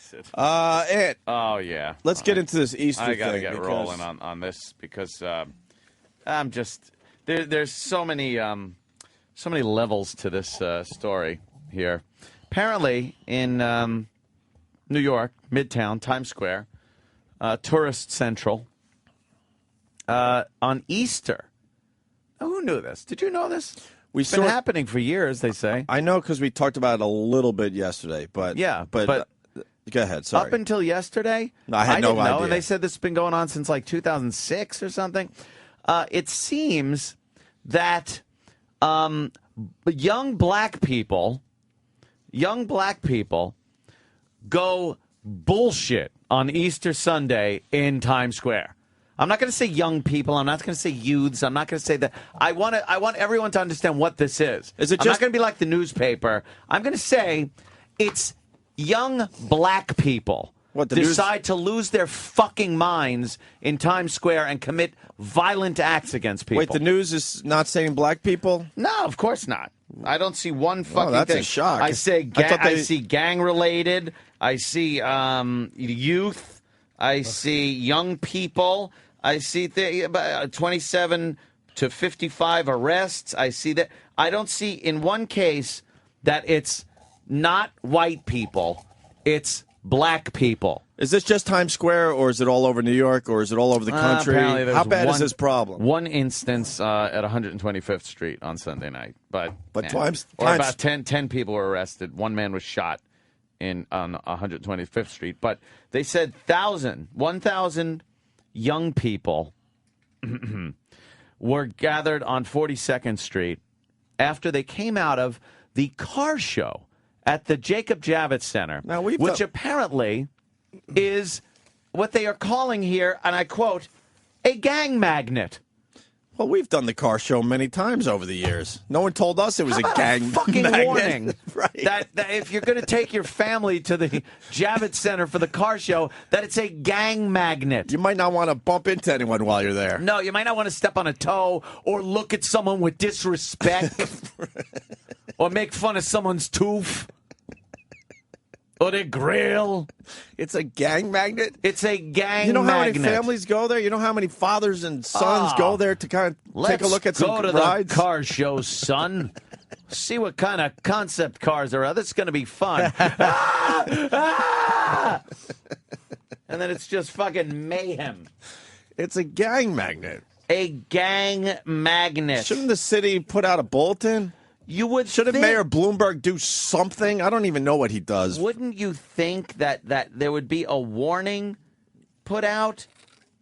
is it? Ed. Oh, yeah. Let's get into this Easter thing. I got to get rolling on this because I'm just there's so many levels to this story here. Apparently, in New York, Midtown, Times Square, tourist central, on Easter. Oh, who knew this? Did you know this? It's been happening for years, they say. I know because we talked about it a little bit yesterday, but go ahead. Sorry. Up until yesterday, I had no didn't know, idea. and they said this has been going on since like 2006 or something. It seems that young black people go bullshit on Easter Sunday in Times Square. I'm not going to say young people. I'm not going to say youths. I'm not going to say that. I want everyone to understand what this is. I'm not going to be like the newspaper. I'm going to say it's young black people decide to lose their fucking minds in Times Square and commit violent acts against people. Wait, the news is not saying black people? No, of course not. I don't see one fucking that's thing. A shock. I see gang-related. I see youth. I see young people. I see 27 to 55 arrests. I see that. I don't see in one case that it's not white people. It's black people. Is this just Times Square, or is it all over New York, or is it all over the country? How bad is this problem? One instance at 125th Street on Sunday night, but about 10 people were arrested. One man was shot on 125th Street, but they said 1,000 young people were gathered on 42nd Street after they came out of the car show at the Jacob Javits Center, which apparently is what they are calling here, and I quote, a gang magnet. Well, we've done the car show many times over the years. No one told us it was a gang fucking magnet. Warning Right. that if you're going to take your family to the Javits Center for the car show, that it's a gang magnet. You might not want to bump into anyone while you're there. No, you might not want to step on a toe or look at someone with disrespect or make fun of someone's tooth. Or their grill. It's a gang magnet? It's a gang magnet. You know how many families go there? You know how many fathers and sons go there to kind of take a look at some rides? Let's go to the car show, son. See what kind of concept cars are out. This is going to be fun. And then it's just fucking mayhem. It's a gang magnet. A gang magnet. Shouldn't the city put out a bulletin? Shouldn't Mayor Bloomberg do something? I don't even know what he does. Wouldn't you think that there would be a warning put out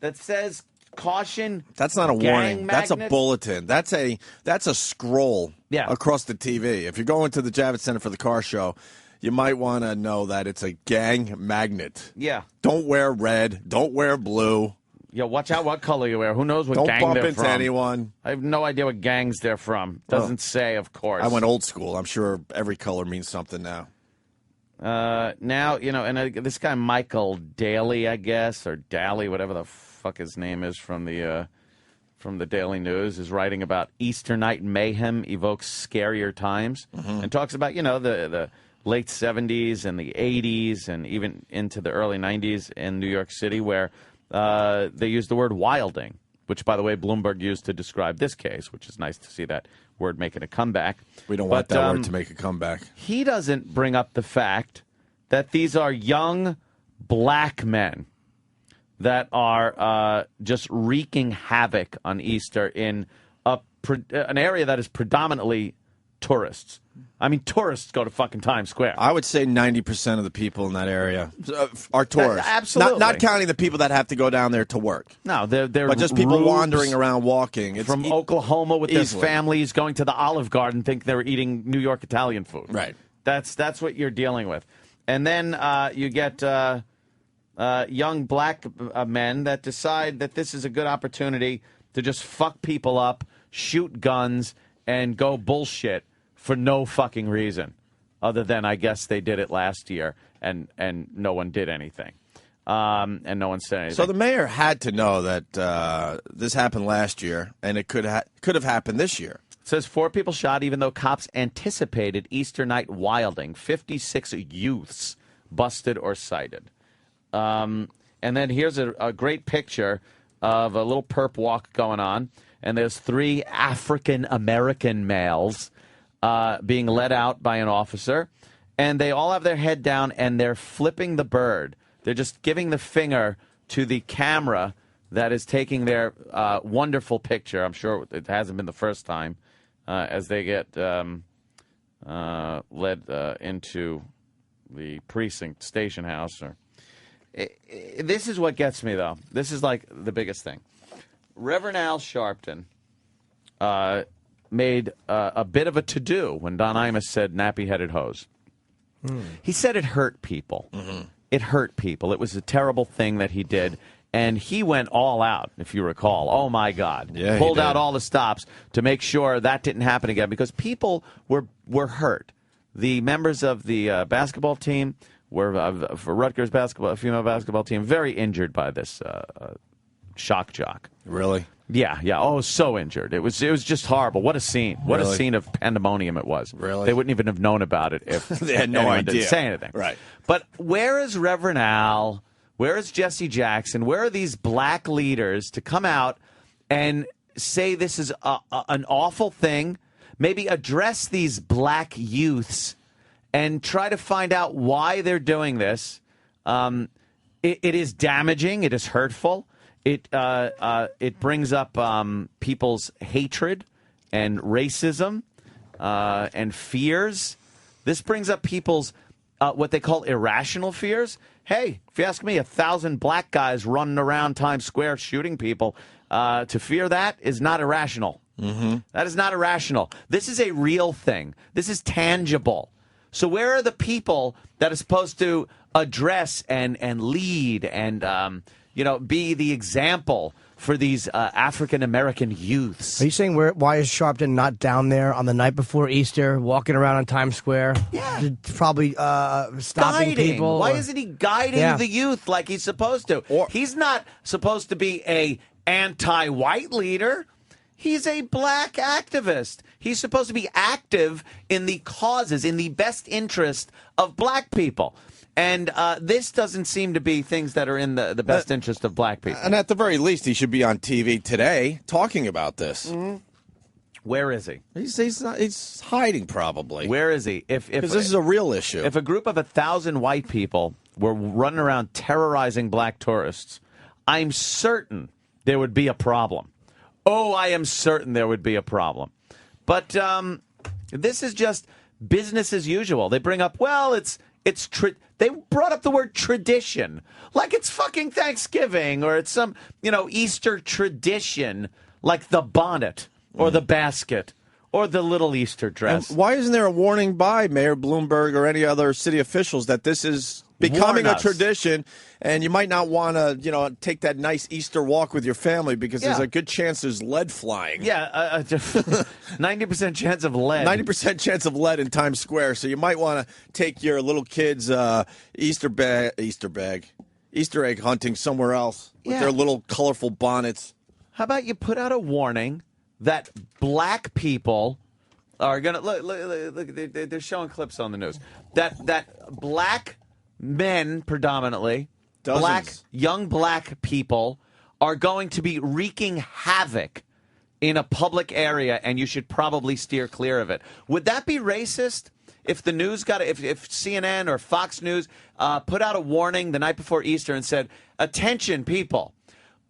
that says caution? That's not a warning. That's a bulletin. That's a scroll across the TV. If you're going to the Javits Center for the car show, you might want to know that it's a gang magnet. Yeah. Don't wear red. Don't wear blue. Yeah, watch out what color you wear. Who knows what gang they're from. Don't bump into anyone. I have no idea what gangs they're from. Doesn't say, of course. I went old school. I'm sure every color means something now. Now, and this guy Michael Daly, I guess, or Daly, whatever the fuck his name is from the Daily News, is writing about Easter night mayhem evokes scarier times and talks about, the late 70s and the 80s and even into the early 90s in New York City where they used the word wilding, which, by the way, Bloomberg used to describe this case, which is nice to see that word making a comeback. We don't want that word to make a comeback. He doesn't bring up the fact that these are young black men that are just wreaking havoc on Easter in an area that is predominantly tourists. I mean, tourists go to fucking Times Square. I would say 90% of the people in that area are tourists. Absolutely. Not counting the people that have to go down there to work. No, they're but just people wandering around walking. It's from Oklahoma with their families going to the Olive Garden, think they're eating New York Italian food. Right. That's what you're dealing with. And then you get young black men that decide that this is a good opportunity to just fuck people up, shoot guns, and go bullshit for no fucking reason, other than I guess they did it last year and no one did anything, and no one said anything. So the mayor had to know that this happened last year, and it could have happened this year. It says 4 people shot, even though cops anticipated Easter night wilding. 56 youths busted or cited. And then here's a great picture of a little perp walk going on, and there's 3 African-American males being led out by an officer, and they all have their head down, and they're flipping the bird. They're just giving the finger to the camera that is taking their wonderful picture. I'm sure it hasn't been the first time as they get led into the precinct station house. This is what gets me, though. This is like the biggest thing. Reverend Al Sharpton made a bit of a to-do when Don Imus said nappy-headed hose. He said it hurt people. It hurt people. It was a terrible thing that he did. And he went all out, if you recall. Oh, my God. Yeah, pulled out all the stops to make sure that didn't happen again because people were hurt. The members of the basketball team were, for Rutgers female basketball team, very injured by this shock jock. Really? Yeah. Oh, so injured. It was just horrible. What a scene. What a scene of pandemonium it was. Really? They wouldn't even have known about it if they had no idea. Didn't say anything. Right. But where is Reverend Al? Where is Jesse Jackson? Where are these black leaders to come out and say this is an awful thing? Maybe address these black youths and try to find out why they're doing this. It is damaging. It is hurtful. It brings up people's hatred and racism and fears. This brings up people's what they call irrational fears. Hey, if you ask me, 1,000 black guys running around Times Square shooting people, to fear that is not irrational. That is not irrational. This is a real thing. This is tangible. So where are the people that are supposed to address and lead and be the example for these African-American youths? Are you saying why is Sharpton not down there on the night before Easter, walking around on Times Square? Yeah. Probably stopping people. Why isn't he guiding the youth like he's supposed to? He's not supposed to be a anti-white leader. He's a black activist. He's supposed to be active in the causes, in the best interest of black people. And this doesn't seem to be things that are in the best interest of black people. And at the very least, he should be on TV today talking about this. Where is he? He's hiding probably. Where is he? Because this is a real issue. If a group of 1,000 white people were running around terrorizing black tourists, I'm certain there would be a problem. Oh, I am certain there would be a problem. But this is just business as usual. They bring up, they brought up the word tradition, like it's fucking Thanksgiving or it's some, Easter tradition, like the bonnet or the basket or the little Easter dress. And why isn't there a warning by Mayor Bloomberg or any other city officials that this is becoming a tradition, and you might not want to, take that nice Easter walk with your family because there's a good chance there's lead flying. Yeah, 90% chance of lead. 90% chance of lead in Times Square. So you might want to take your little kids Easter egg hunting somewhere else with their little colorful bonnets. How about you put out a warning that black people are gonna look they're showing clips on the news that black men, predominantly young black people, are going to be wreaking havoc in a public area, and you should probably steer clear of it. Would that be racist if the news if CNN or Fox News put out a warning the night before Easter and said, "Attention, people,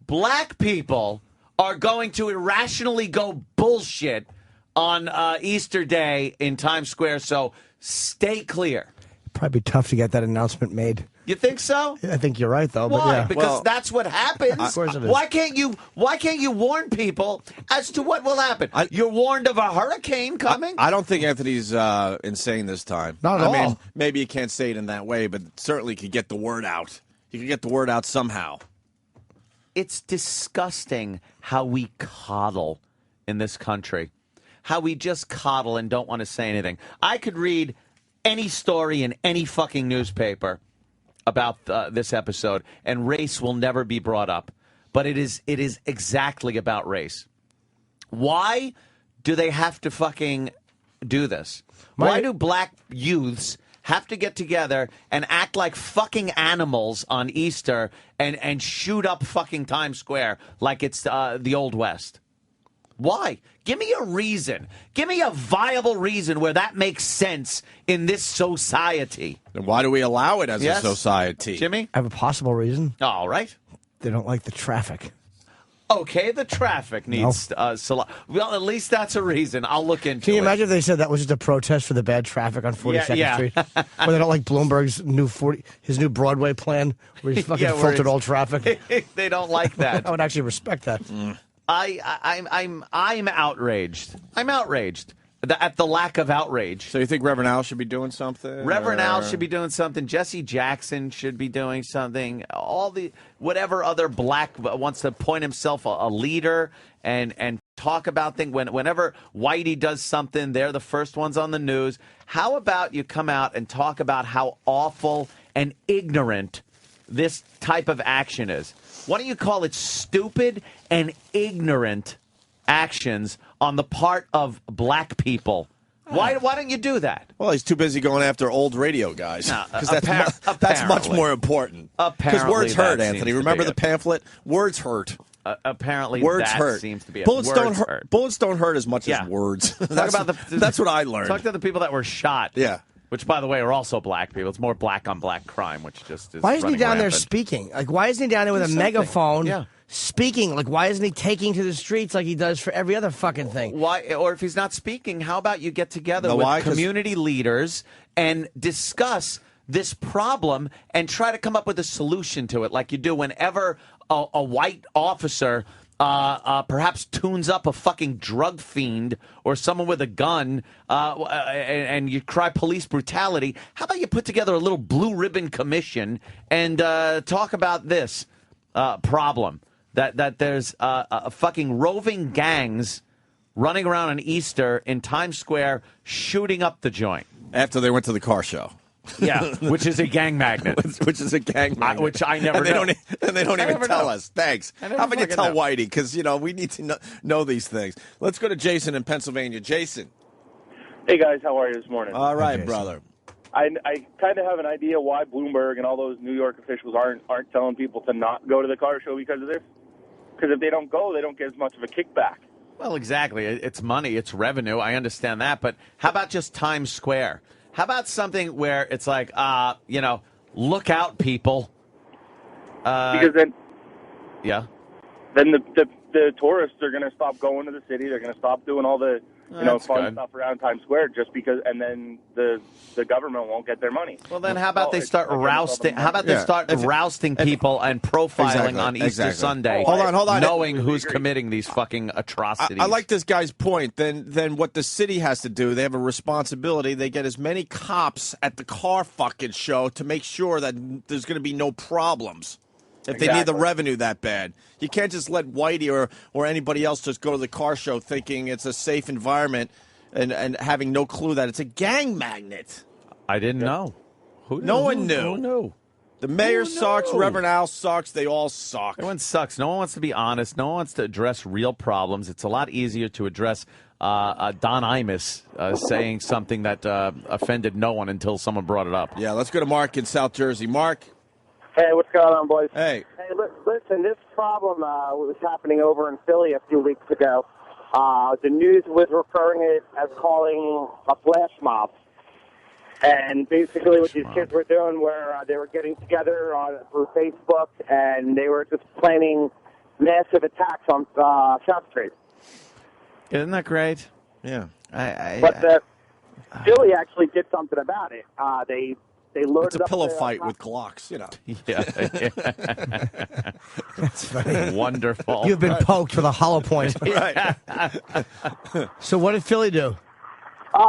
black people are going to irrationally go bullshit on Easter Day in Times Square, so stay clear"? Probably tough to get that announcement made. You think so? I think you're right, though. Why? But yeah. Because that's what happens. Of course it is. Why can't you warn people as to what will happen? You're warned of a hurricane coming. I don't think Anthony's insane this time. Not at all. I mean, maybe you can't say it in that way, but certainly could get the word out. You could get the word out somehow. It's disgusting how we coddle in this country. How we just coddle and don't want to say anything. I could read any story in any fucking newspaper about this episode, and race will never be brought up. But it is exactly about race. Why do they have to fucking do this? Why do black youths have to get together and act like fucking animals on Easter and shoot up fucking Times Square like it's the Old West? Why? Give me a reason. Give me a viable reason where that makes sense in this society. Then why do we allow it as a society? Jimmy? I have a possible reason. All right. They don't like the traffic. Okay, the traffic needs well, at least that's a reason. I'll look into it. Can you imagine if they said that was just a protest for the bad traffic on 42nd Street? Where they don't like Bloomberg's his new Broadway plan where he's fucking filtered all traffic? They don't like that. I would actually respect that. I'm outraged. I'm outraged at the lack of outrage. So you think Reverend Al should be doing something? Reverend Al should be doing something. Jesse Jackson should be doing something. Whatever other black wants to point himself a leader and talk about things. Whenever Whitey does something, they're the first ones on the news. How about you come out and talk about how awful and ignorant this type of action is? Why don't you call it stupid and ignorant actions on the part of black people? Why don't you do that? Well, he's too busy going after old radio guys. Because that's much more important. Because words hurt, Anthony. Remember the pamphlet? Words hurt. Apparently, words that hurt. Seems to be bullets don't hurt. Bullets don't hurt as much as words. That's what I learned. Talk to the people that were shot. Yeah. Which, by the way, are also black people. It's more black on black crime, which just is. Why isn't he down there rampant. speaking? Like, why isn't he down there with a megaphone speaking? Like, why isn't he taking to the streets like he does for every other fucking thing? Why? Or if he's not speaking, how about you get together with community leaders and discuss this problem and try to come up with a solution to it, like you do whenever a white officer perhaps tunes up a fucking drug fiend or someone with a gun, and you cry police brutality. How about you put together a little blue ribbon commission and talk about this problem, that there's fucking roving gangs running around on Easter in Times Square shooting up the joint. After they went to the car show. Yeah, which is a gang magnet. Which is a gang magnet. Which I never know. And they don't even tell us. Thanks. How about you tell Whitey? Because, we need to know these things. Let's go to Jason in Pennsylvania. Jason. Hey, guys. How are you this morning? All right, brother. I kind of have an idea why Bloomberg and all those New York officials aren't telling people to not go to the car show because of this. Because if they don't go, they don't get as much of a kickback. Well, exactly. It's money. It's revenue. I understand that. But how about just Times Square? How about something where it's like, look out, people. Because then, then the tourists are going to stop going to the city. They're going to stop doing all the fun stuff around Times Square just because, and then the government won't get their money. Well, then how about they start rousting? How about they start rousting people and profiling on Easter Sunday? Hold on. Knowing who's committing these fucking atrocities. I like this guy's point. Then what the city has to do, they have a responsibility. They get as many cops at the car fucking show to make sure that there's going to be no problems. If they need the revenue that bad. You can't just let Whitey or anybody else just go to the car show thinking it's a safe environment and having no clue that it's a gang magnet. I didn't know. No one knew. Who knew? The mayor sucks. Reverend Al sucks. They all suck. Everyone sucks. No one wants to be honest. No one wants to address real problems. It's a lot easier to address Don Imus saying something that offended no one until someone brought it up. Yeah, let's go to Mark in South Jersey. Mark. Hey, what's going on, boys? Hey, listen, this problem was happening over in Philly a few weeks ago. The news was referring it as calling a flash mob. And basically what these kids were doing were they were getting together through Facebook, and they were just planning massive attacks on South Street. Isn't that great? Yeah. But Philly actually did something about it. They loaded it's a pillow fight with Glocks, Yeah. That's funny. Wonderful. You've been poked with a hollow point. Right. So what did Philly do?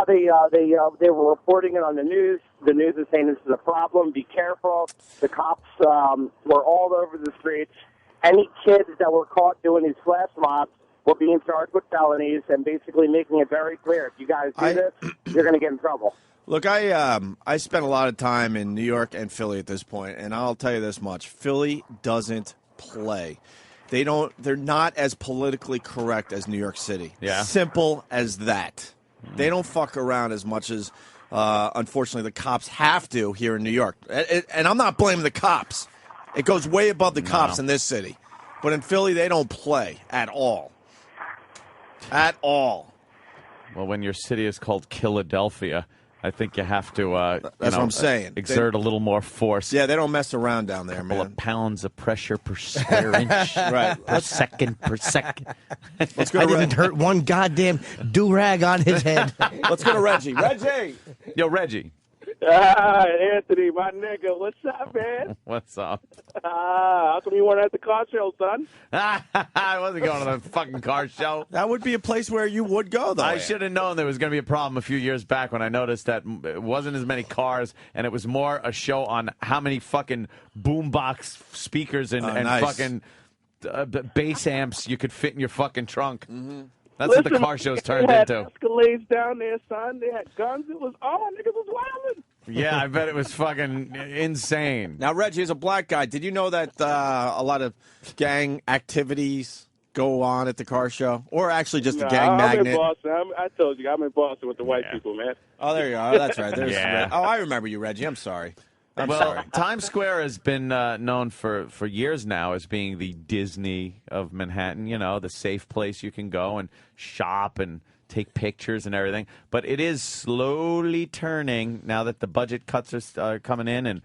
They were reporting it on the news. The news is saying this is a problem. Be careful. The cops were all over the streets. Any kids that were caught doing these flash mobs were being charged with felonies and basically making it very clear. If you guys do this, you're going to get in trouble. Look, I spent a lot of time in New York and Philly at this point, and I'll tell you this much: Philly doesn't play. They're not as politically correct as New York City. Yeah. Simple as that. They don't fuck around as much as unfortunately, the cops have to here in New York. And I'm not blaming the cops. It goes way above the cops in this city. But in Philly, they don't play at all. At all. Well, when your city is called Philadelphia, I think you have to that's what I'm saying. Exert a little more force. Yeah, they don't mess around down there, man. A couple of pounds of pressure per square inch. Right. Per second. Let's go. I didn't hurt one goddamn do-rag on his head. Let's go to Reggie. Reggie! Yo, Reggie. Anthony, my nigga, what's up, man? What's up? How come you weren't at the car show, son? I wasn't going to the fucking car show. That would be a place where you would go, though. I should have known there was going to be a problem a few years back when I noticed that it wasn't as many cars, and it was more a show on how many fucking boombox speakers and fucking bass amps you could fit in your fucking trunk. Mm-hmm. That's what the car show's turned into. Escalades down there, son. They had guns. It was niggas was wilding. Yeah, I bet it was fucking insane. Now, Reggie, as a black guy, did you know that a lot of gang activities go on at the car show? Or actually just a gang magnet? I'm in Boston. I told you, I'm in Boston with the white people, man. Oh, there you go. That's right. I remember you, Reggie. I'm sorry. Well, Times Square has been known for years now as being the Disney of Manhattan, you know, the safe place you can go and shop and take pictures and everything. But it is slowly turning now that the budget cuts are coming in and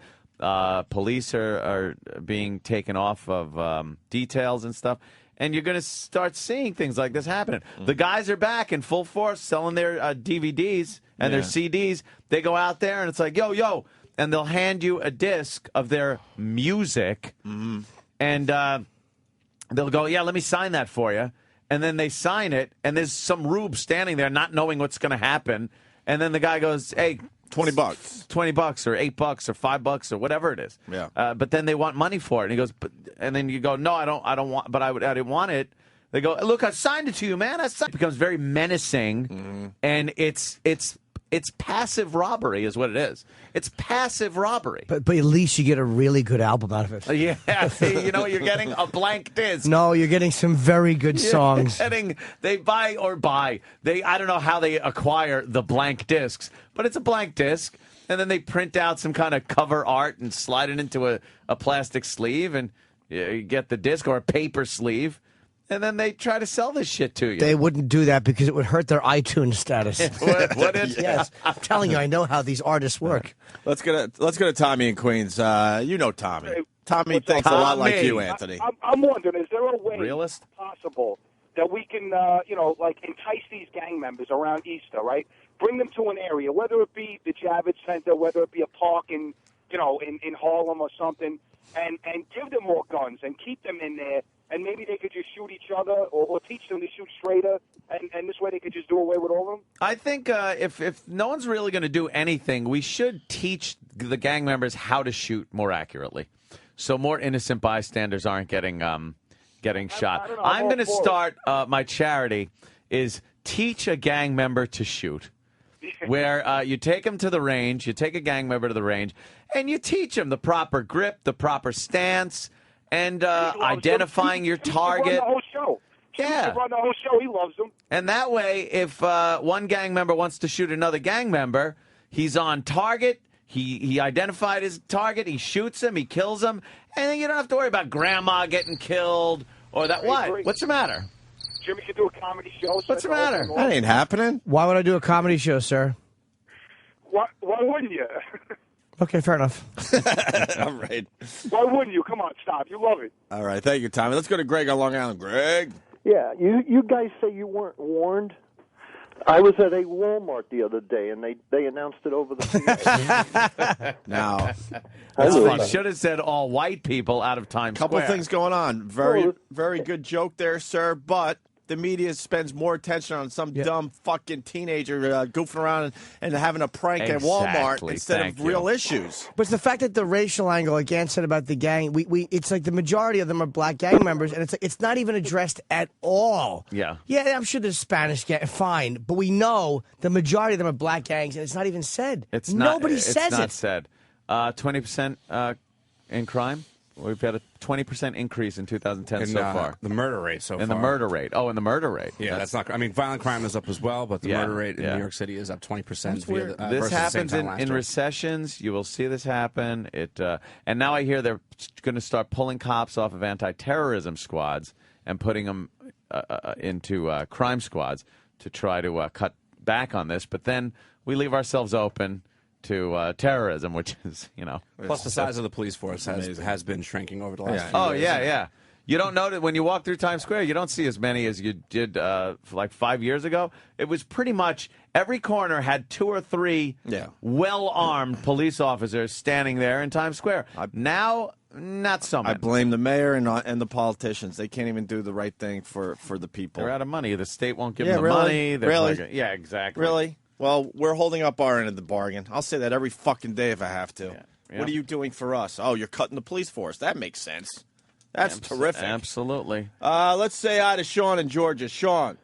police are being taken off of details and stuff. And you're going to start seeing things like this happening. The guys are back in full force selling their DVDs and their CDs. They go out there and it's like, yo. And they'll hand you a disc of their music, and they'll go, yeah, let me sign that for you. And then they sign it, and there's some rube standing there not knowing what's going to happen. And then the guy goes, hey, $20. $20 or $8 or $5 or whatever it is. Yeah. But then they want money for it. And he goes, and then you go, no, I don't want, but I didn't want it. They go, look, I signed it to you, man. It becomes very menacing, and it's passive robbery is what it is. It's passive robbery. But at least you get a really good album out of it. Yeah, see, you know what you're getting? A blank disc. No, you're getting some very good songs. They buy. I don't know how they acquire the blank discs, but it's a blank disc, and then they print out some kind of cover art and slide it into a plastic sleeve, and you get the disc or a paper sleeve. And then they try to sell this shit to you. They wouldn't do that because it would hurt their iTunes status. Would it? Yes. I'm telling you, I know how these artists work. Let's go to Tommy in Queens. You know Tommy. Tommy thinks a lot like you, Anthony. I'm wondering, is there a way possible that we can, like entice these gang members around Easter, right? Bring them to an area, whether it be the Javits Center, whether it be a park in Harlem or something, and give them more guns and keep them in there. And maybe they could just shoot each other or teach them to shoot straighter, and this way they could just do away with all of them? I think if no one's really going to do anything, we should teach the gang members how to shoot more accurately, so more innocent bystanders aren't getting shot. I'm going to start my charity is teach a gang member to shoot, where you take them to the range, you take a gang member to the range, and you teach them the proper grip, the proper stance, and identifying your target. Run the whole show. Yeah. Run the whole show. He loves them. And that way, if one gang member wants to shoot another gang member, he's on target. He identified his target. He shoots him. He kills him. And then you don't have to worry about grandma getting killed or that. What? What's the matter? Jimmy could do a comedy show. What's the matter? That ain't happening. Why would I do a comedy show, sir? Why wouldn't you? Okay, fair enough. All right. Why wouldn't you? Come on, stop. You love it. All right. Thank you, Tommy. Let's go to Greg on Long Island. Greg. Yeah, you guys say you weren't warned. I was at a Walmart the other day, and they announced it over the PA. Now, you should have said all white people out of Times Square. Couple things going on. Very good joke there, sir, but the media spends more attention on some dumb fucking teenager goofing around and having a prank at Walmart instead of real issues. But it's the fact that the racial angle, like Ann said about the gang, it's like the majority of them are black gang members, and it's not even addressed at all. Yeah. Yeah, I'm sure there's Spanish gang, fine, but we know the majority of them are black gangs, and it's not even said. Nobody says it. It's not said. 20% in crime? We've had a 20% increase in 2010 so far. The murder rate so far. And the murder rate. Oh, and the murder rate. Yeah, that's not. I mean, violent crime is up as well, but the murder rate in New York City is up 20%. This happens in recessions. You will see this happen. And now I hear they're going to start pulling cops off of anti-terrorism squads and putting them into crime squads to try to cut back on this. But then we leave ourselves open to terrorism, which is, Plus, the size of the police force has been shrinking over the last few years. Oh, years. yeah. You don't know that when you walk through Times Square, you don't see as many as you did like 5 years ago. It was pretty much every corner had 2 or 3 well-armed police officers standing there in Times Square. Now, not so much. I blame the mayor and the politicians. They can't even do the right thing for the people. They're out of money. The state won't give them the money. Really? Yeah, exactly. Really? Well, we're holding up our end of the bargain. I'll say that every fucking day if I have to. Yeah. What are you doing for us? Oh, you're cutting the police force. That makes sense. That's terrific. Absolutely. Let's say hi to Sean in Georgia. Sean.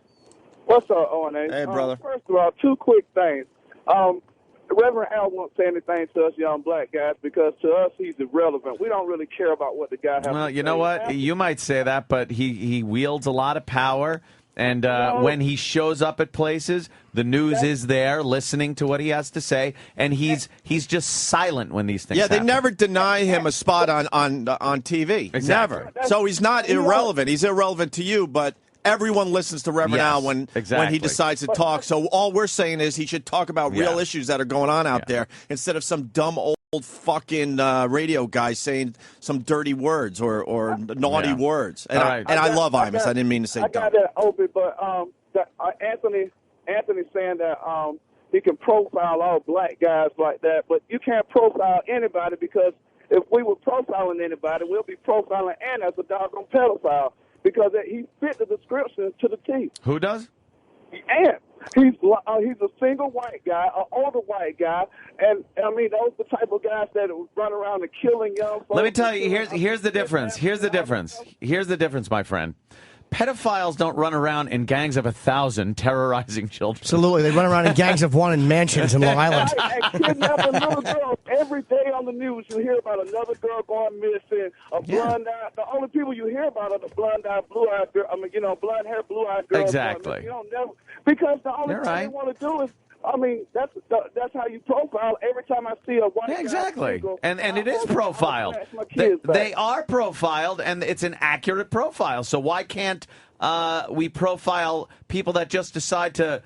What's up, Owen? Hey, brother. First of all, 2 quick things. Reverend Al won't say anything to us young black guys because to us he's irrelevant. We don't really care about what the guy has to say. Well, you know what? You might say that, but he wields a lot of power. And when he shows up at places, the news is there listening to what he has to say, and he's just silent when these things happen. They never deny him a spot on TV. Exactly. Never. So he's not irrelevant. He's irrelevant to you, but everyone listens to Reverend Al when he decides to talk. So all we're saying is he should talk about real issues that are going on out there instead of some dumb old fucking radio guy saying some dirty words or naughty words. And I love Imus. I didn't mean to say dumb. I got that, Opie, but Anthony's saying that he can profile all black guys like that, but you can't profile anybody because if we were profiling anybody, we'll be profiling Ant as a doggone pedophile because he fit the description to the T. Who does? Ant. He's a single white guy, an older white guy, and I mean those are the type of guys that run around and killing young folks. Let me tell you, here's the difference. Here's the difference, my friend. Pedophiles don't run around in gangs of 1,000 terrorizing children. Absolutely. They run around in gangs of 1 in mansions in Long Island. And kidnapping little girls. Every day on the news, you hear about another girl going missing, blonde-eyed. The only people you hear about are the blonde-eyed, blue-eyed girl. I mean, blonde-haired, blue-eyed girls. Exactly. You don't never, because the only thing they want to do is, I mean, that's how you profile. Every time I see a white guy, exactly. And it is profiled. They are profiled, and it's an accurate profile. So why can't we profile people that just decide to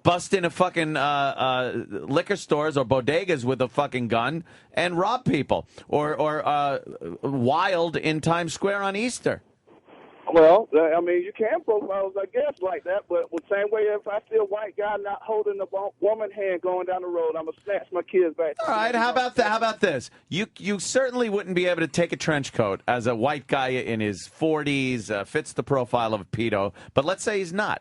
bust into fucking liquor stores or bodegas with a fucking gun and rob people, or wild in Times Square on Easter? Well, I mean, you can profile, I guess, like that, but the same way if I see a white guy not holding a woman hand going down the road, I'm going to snatch my kids back. All right, how about that? How about this? You certainly wouldn't be able to take a trench coat as a white guy in his 40s, fits the profile of a pedo, but let's say he's not.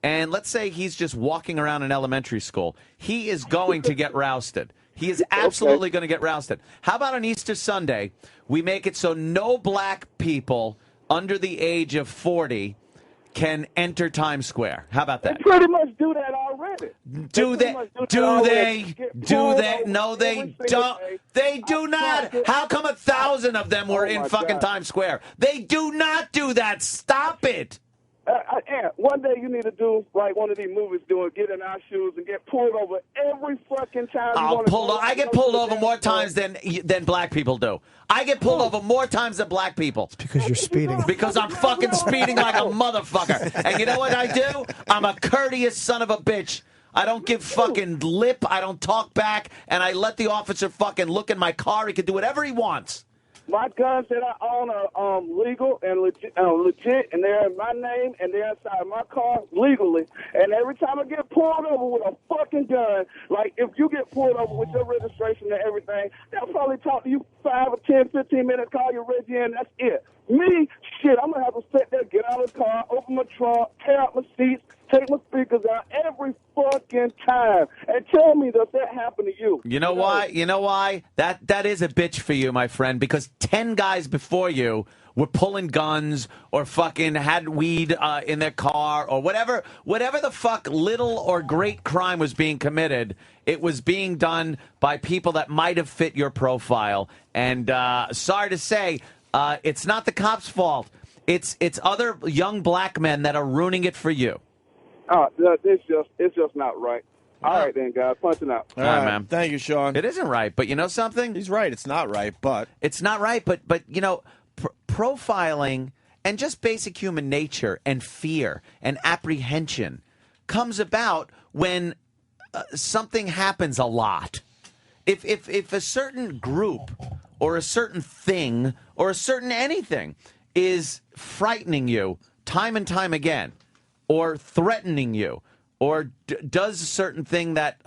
And let's say he's just walking around an elementary school. He is going to get rousted. He is absolutely going to get rousted. How about on Easter Sunday, we make it so no black people under the age of 40 can enter Times Square? How about that? They pretty much do that already. Do they? No, they don't. They do not. How come 1,000 of them were in fucking Times Square? They do not do that. Stop it. One day you need to do like one of these movies doing, get in our shoes and get pulled over every fucking time. I get pulled over more times than black people do. I get pulled over more times than black people. It's because you're speeding. Because I'm fucking speeding like a motherfucker. And you know what I do? I'm a courteous son of a bitch. I don't give fucking lip. I don't talk back. And I let the officer fucking look in my car. He can do whatever he wants. My guns that I own are legal and legit, and they're in my name, and they're inside my car legally. And every time I get pulled over with a fucking gun, like if you get pulled over with your registration and everything, they'll probably talk to you 5 or 10, 15 minutes, call you Reggie, and that's it. Me, shit, I'm going to have to sit there, get out of the car, open my trunk, tear out my seats, take my speakers out every fucking time. And tell me, does that happen to you? You know why? You know why? That is a bitch for you, my friend, because 10 guys before you were pulling guns or fucking had weed in their car or whatever the fuck little or great crime was being committed. It was being done by people that might have fit your profile. And sorry to say, It's not the cops' fault. It's other young black men that are ruining it for you. It's just not right. All right, then, guys. Punching out. All right, man. Thank you, Sean. It isn't right, but you know something? He's right. It's not right, but... It's not right, but you know, profiling and just basic human nature and fear and apprehension comes about when something happens a lot. If a certain group or a certain thing or a certain anything is frightening you time and time again or threatening you or does a certain thing that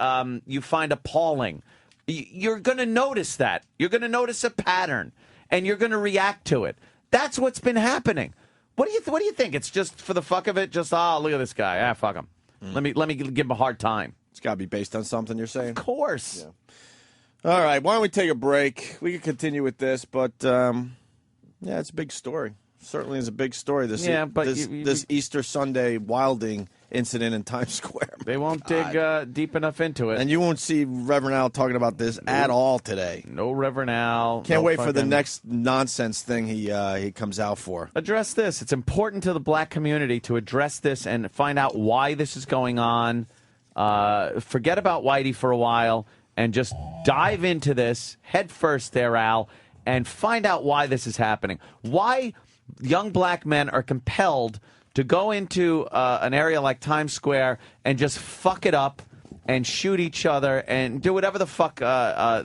you find appalling, you're going to notice that. You're going to notice a pattern, and you're going to react to it. That's what's been happening. What do you think? It's just for the fuck of it? Just, look at this guy. Fuck him. Let me give him a hard time. It's got to be based on something you're saying? Of course. Yeah. All right, why don't we take a break? We can continue with this, but, it's a big story. Certainly is a big story, this Easter Sunday wilding incident in Times Square. They won't dig deep enough into it. And you won't see Reverend Al talking about this at all today. No Reverend Al. Can't wait for the next nonsense thing he comes out for. Address this. It's important to the black community to address this and find out why this is going on. Forget about Whitey for a while and just dive into this head first there, Al, and find out why this is happening. Why young black men are compelled to go into an area like Times Square and just fuck it up and shoot each other and do whatever the fuck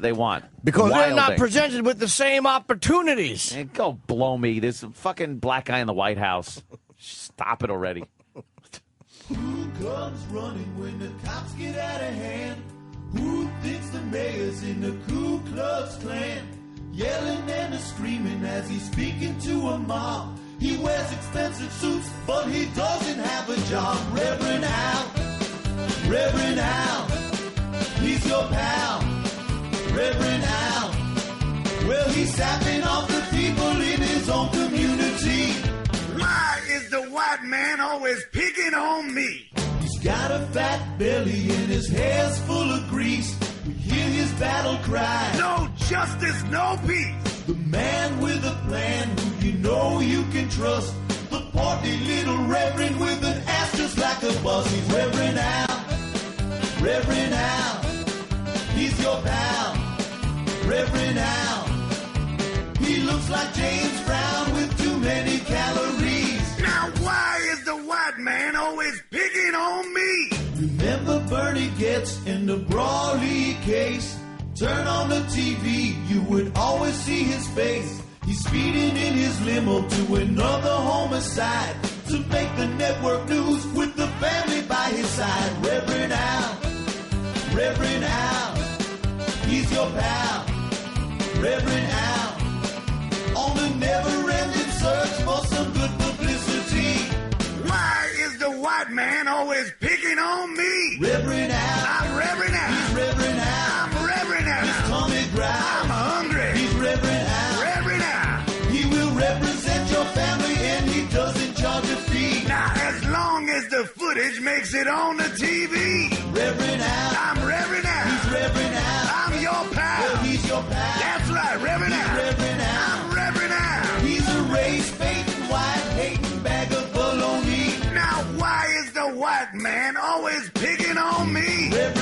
they want. Because they're not presented with the same opportunities. And go blow me. There's a fucking black guy in the White House. Stop it already. Who comes running when the cops get out of hand? Who thinks the mayor's in the Ku Klux Klan? Yelling and screaming as he's speaking to a mob. He wears expensive suits, but he doesn't have a job. Reverend Al, Reverend Al, he's your pal. Reverend Al, well, he's sapping off the people in his own community. Why is the white man always picking on me? He's got a fat belly and his hair's full of grease. We hear his battle cry. No justice, no peace. The man with a plan who you know you can trust. The portly little reverend with an ass just like a bus. He's Reverend Al. Reverend Al. He's your pal. Reverend Al. He looks like James Brown with too many calories. Now why is the white man always picking on me? Remember Bernie Getz in the Brawley case? Turn on the TV, you would always see his face. He's speeding in his limo to another homicide to make the network news with the family by his side. Reverend Al, Reverend Al, he's your pal. Reverend Al, on the never-ending search for some good publicity. Why is the white man always picking on me? Reverend Al, I'm Reverend Al. He's Reverend Al. I'm Reverend Al. He's Tommy Brown. I'm hungry. He's Reverend Al. Reverend Al. He will represent your family and he doesn't charge a fee. Now, as long as the footage makes it on the TV. Reverend Al. I'm Reverend Al. He's Reverend Al. I'm your pal. Well, he's your pal. That's right, Reverend Al. He's Reverend Al. I'm Reverend Al. He's a race-baiting, white-hating bag of baloney. Now, why is the white man always picking on me? Reverend